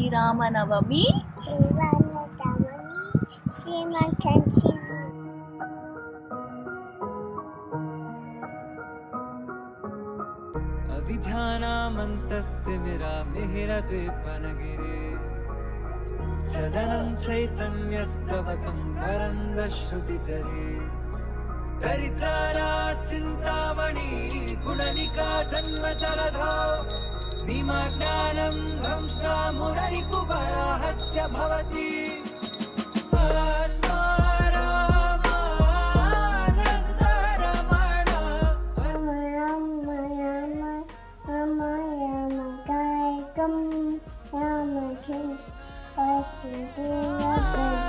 శ్రీరామనవమి శ్రీమంతంచి अविध्यानामन्तस्तिमिरामिहिरद्वीपनगिरे चदनं चैतन्यस्तवकं वरन्दश्रुतितरे दरिद्राराचिन्तामणि गुणनिका जन्मजलधौ निमज्ञानं ध्वंसा मुररिपुवराहस्य भवति Ramasindhi